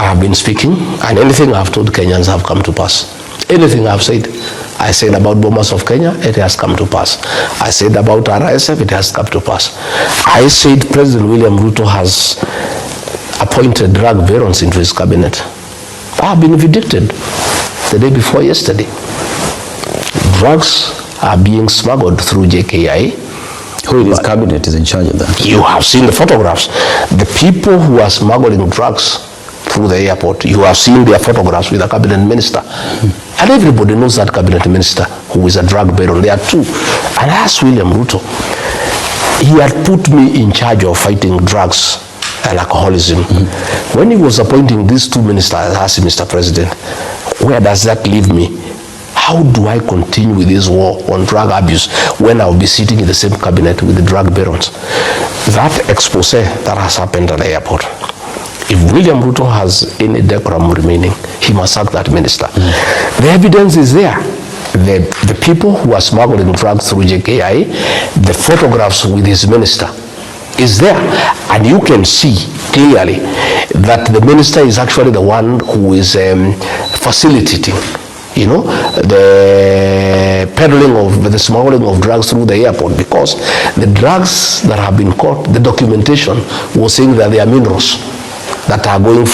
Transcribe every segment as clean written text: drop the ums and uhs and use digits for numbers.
have been speaking, and anything I've told Kenyans have come to pass. Anything I've said, I said about bombers of Kenya, it has come to pass. I said about RSF, it has come to pass. I said President William Ruto has appointed drug barons into his cabinet. I have been vindicated the day before yesterday. Drugs are being smuggled through JKIA. Who in his cabinet is in charge of that? You have seen the photographs. The people who are smuggling drugs through the airport, you have seen their photographs with the cabinet minister. And everybody knows that cabinet minister who is a drug baron. There are two. And I asked William Ruto, he had put me in charge of fighting drugs and alcoholism. When he was appointing these two ministers, I asked him, Mr. President, where does that leave me? How do I continue with this war on drug abuse when I'll be sitting in the same cabinet with the drug barons? That expose that has happened at the airport, if William Ruto has any decorum remaining, he must sack that minister. The evidence is there. The people who are smuggling drugs through JKI, the photographs with his minister is there. And you can see clearly that the minister is actually the one who is facilitating, the peddling of the smuggling of drugs through the airport, because the drugs that have been caught, the documentation was saying that they are minerals that are going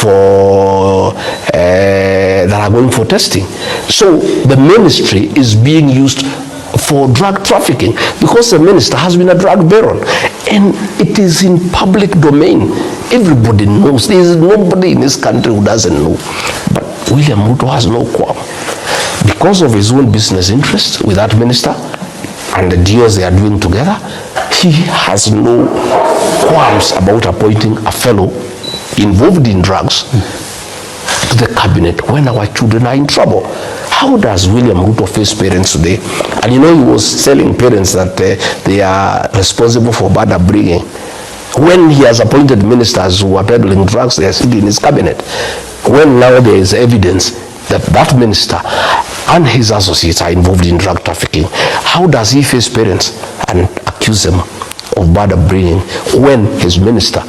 for testing. So the ministry is being used for drug trafficking because the minister has been a drug baron, and it is in public domain. Everybody knows. There is nobody in this country who doesn't know. But William Ruto has no qualm because of his own business interests with that minister and the deals they are doing together. He has no qualms about appointing a fellow involved in drugs to the cabinet when our children are in trouble. How does William Ruto face parents today? And he was telling parents that they are responsible for bad upbringing. When he has appointed ministers who are peddling drugs, they are sitting in his cabinet. When now there is evidence that that minister and his associates are involved in drug trafficking, how does he face parents and accuse them of bad upbringing when his minister,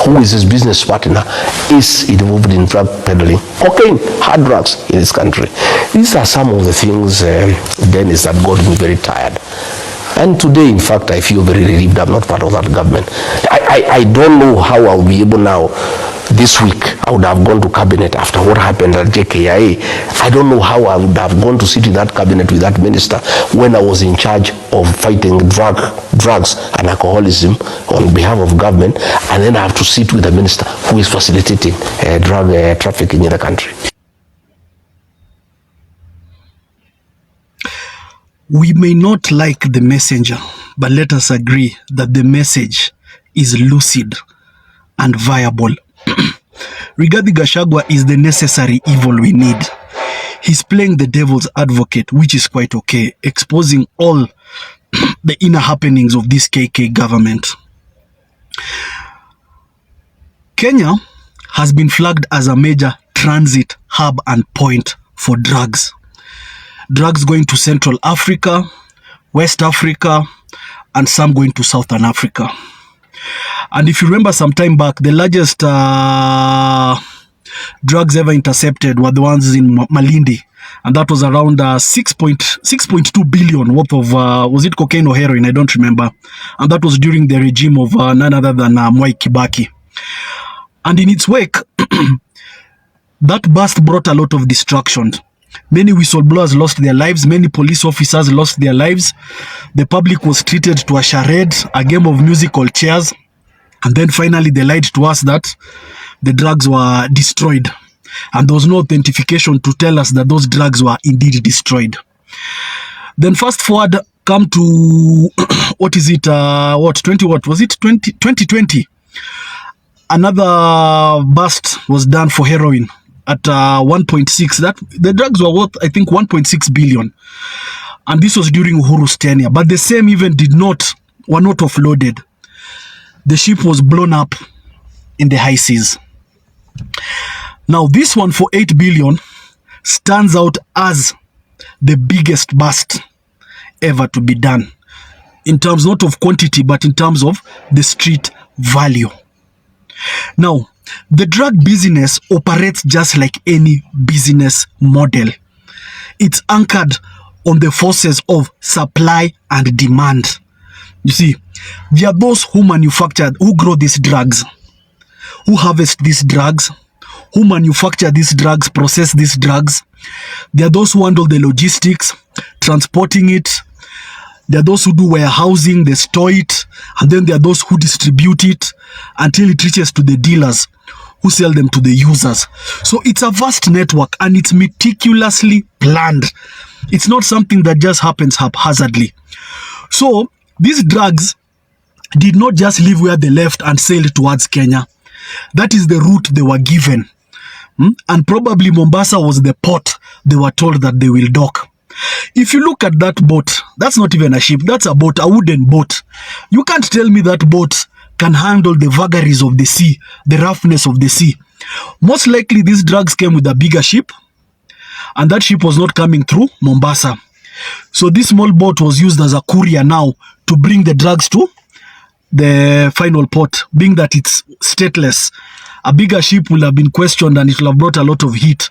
who is his business partner, is involved in drug peddling, cocaine, hard drugs in this country? These are some of the things, Dennis, that got me very tired. And today, in fact, I feel very relieved I'm not part of that government. I don't know how I'll be able now. This week, I would have gone to cabinet after what happened at JKIA. I don't know how I would have gone to sit in that cabinet with that minister when I was in charge of fighting drugs and alcoholism on behalf of government, and then I have to sit with a minister who is facilitating drug trafficking in the country. We may not like the messenger, but let us agree that the message is lucid and viable. Rigathi Gachagua is the necessary evil we need. He's playing the devil's advocate, which is quite okay, exposing all the inner happenings of this KK government. Kenya has been flagged as a major transit hub and point for drugs. Drugs going to Central Africa, West Africa, and some going to Southern Africa. And if you remember some time back, the largest drugs ever intercepted were the ones in Malindi. And that was around 6.2 billion worth of, was it cocaine or heroin? I don't remember. And that was during the regime of none other than Mwai Kibaki. And in its wake, that bust brought a lot of destruction. Many whistleblowers lost their lives. Many police officers lost their lives. The public was treated to a charade, a game of musical chairs. And then finally they lied to us that the drugs were destroyed. And there was no authentication to tell us that those drugs were indeed destroyed. Then fast forward, come to, what is it, 2020? Another bust was done for heroin at 1.6. That the drugs were worth, I think, 1.6 billion. And this was during Uhuru's tenure. But the same even were not offloaded. The ship was blown up in the high seas. Now this one for 8 billion stands out as the biggest bust ever to be done. In terms not of quantity, but in terms of the street value. Now, the drug business operates just like any business model. It's anchored on the forces of supply and demand. You see, there are those who manufacture, who grow these drugs, who harvest these drugs, who manufacture these drugs, process these drugs. There are those who handle the logistics, transporting it. There are those who do warehousing, they store it, and then there are those who distribute it until it reaches to the dealers who sell them to the users. So it's a vast network and it's meticulously planned. It's not something that just happens haphazardly. So these drugs did not just leave where they left and sailed towards Kenya. That is the route they were given. And probably Mombasa was the port they were told that they will dock. If you look at that boat, that's not even a ship, that's a boat, a wooden boat. You can't tell me that boat can handle the vagaries of the sea, the roughness of the sea. Most likely these drugs came with a bigger ship, and that ship was not coming through Mombasa. So this small boat was used as a courier now to bring the drugs to the final port, being that it's stateless. A bigger ship will have been questioned and it will have brought a lot of heat.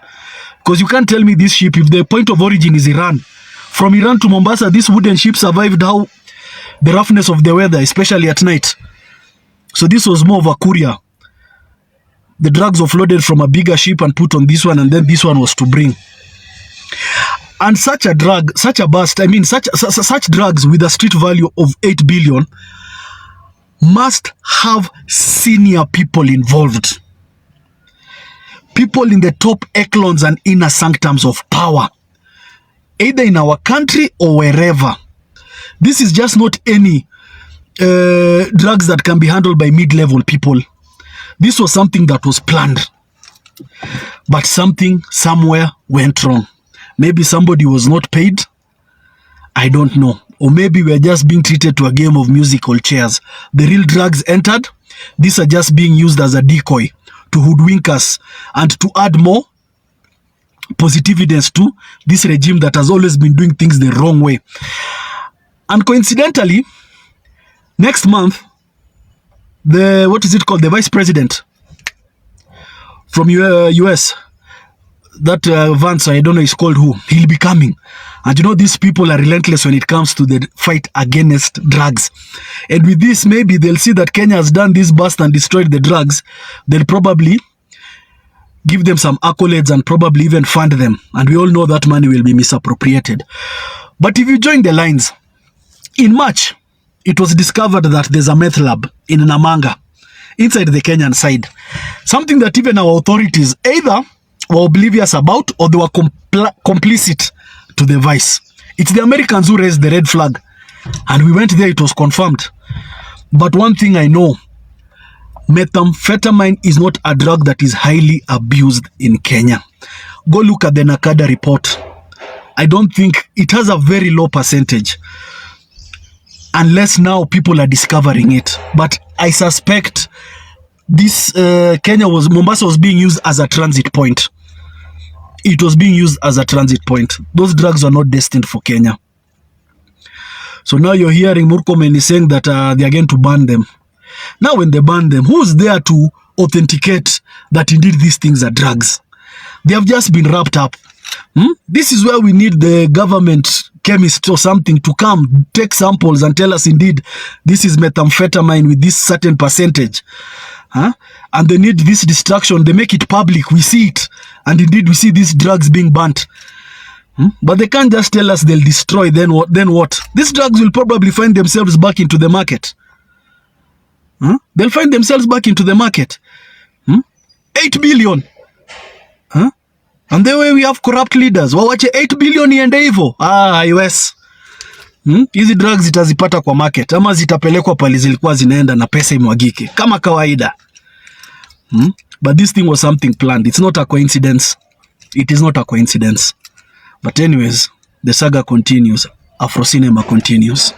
Because you can't tell me this ship, if the point of origin is Iran, from Iran to Mombasa, this wooden ship survived how the roughness of the weather, especially at night. So this was more of a courier. The drugs were flooded from a bigger ship and put on this one, and then this one was to bring. And such a drug, such a bust, I mean, such drugs with a street value of 8 billion must have senior people involved. People in the top echelons and inner sanctums of power, either in our country or wherever. This is just not any drugs that can be handled by mid-level people. This was something that was planned. But something somewhere went wrong. Maybe somebody was not paid. I don't know. Or maybe we're just being treated to a game of musical chairs. The real drugs entered. These are just being used as a decoy to hoodwink us and to add more positive evidence to this regime that has always been doing things the wrong way. And coincidentally, next month, the vice president from US, that Vance, I don't know, is called who, he'll be coming. And you know, these people are relentless when it comes to the fight against drugs. And with this, maybe they'll see that Kenya has done this bust and destroyed the drugs. They'll probably give them some accolades and probably even fund them. And we all know that money will be misappropriated. But if you join the lines, in March, it was discovered that there's a meth lab in Namanga, inside the Kenyan side. Something that even our authorities either were oblivious about or they were complicit to the vice. It's the Americans who raised the red flag. And we went there, it was confirmed. But one thing I know, methamphetamine is not a drug that is highly abused in Kenya. Go look at the Nakada report. I don't think it has a very low percentage. Unless now people are discovering it. But I suspect this Mombasa was being used as a transit point. It was being used as a transit point. Those drugs are not destined for Kenya. So now you're hearing Murkomen is saying that they are going to ban them. Now when they ban them, who's there to authenticate that indeed these things are drugs? They have just been wrapped up. This is where we need the government chemist or something to come, take samples and tell us indeed this is methamphetamine with this certain percentage. And they need this distraction. They make it public. We see it. And indeed we see these drugs being burnt. But they can't just tell us they'll destroy, then what? These drugs will probably find themselves back into the market. They'll find themselves back into the market. 8 billion. And the way we have corrupt leaders, wawache 8 billion iende hivyo. US. Hizi drugs zitazipata kwa market ama zitapelekwa pale zilikuwa zinaenda na pesa imwagike kama kawaida. But this thing was something planned. It's not a coincidence. It is not a coincidence. But anyways, the saga continues. Afro cinema continues.